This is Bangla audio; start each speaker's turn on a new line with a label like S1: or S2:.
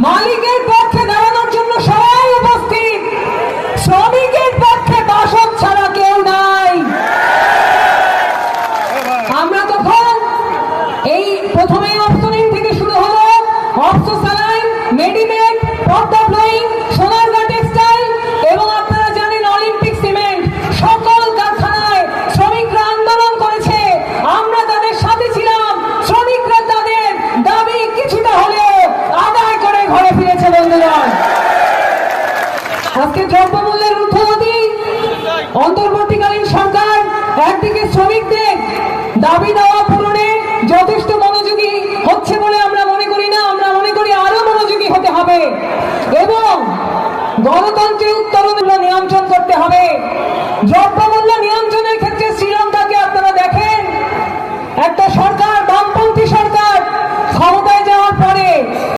S1: মালিকের পক্ষে দাঁড়ানোর জন্য সবাই উপস্থিত, শ্রমিকের পক্ষে বাসক ছাড়া কেউ নাই। আমরা তখন এই প্রথমেই অপশনিং থেকে শুরু হলো, অপশো স্যালাইন, মেডিমেড, পদ্মা ফ্লোয়িং, সোনারগাঁ টেক্সটাইল এবং আপনারা জানেন অলিম্পিক সিমেন্ট, সকল কারখানায় শ্রমিকরা আন্দোলন করেছে। আমরা তাদের সাথে ছিলাম। শ্রমিকরা তাদের দাবি কিছুটা হলেও আদায় করে ঘরে ফিরেছে। বন্ধুগণ, আজকে দ্রব্যমূল্যের ঊর্ধ্বগতি, অন্তর্বর্তীকালীন সরকার একদিকে শ্রমিকদের দাবি দেওয়া পূরণে যথেষ্ট মনোযোগী হচ্ছে বলে আমরা মনে করি না। আমরা মনে করি আরো মনোযোগী হতে হবে এবং গণতন্ত্রের উত্তর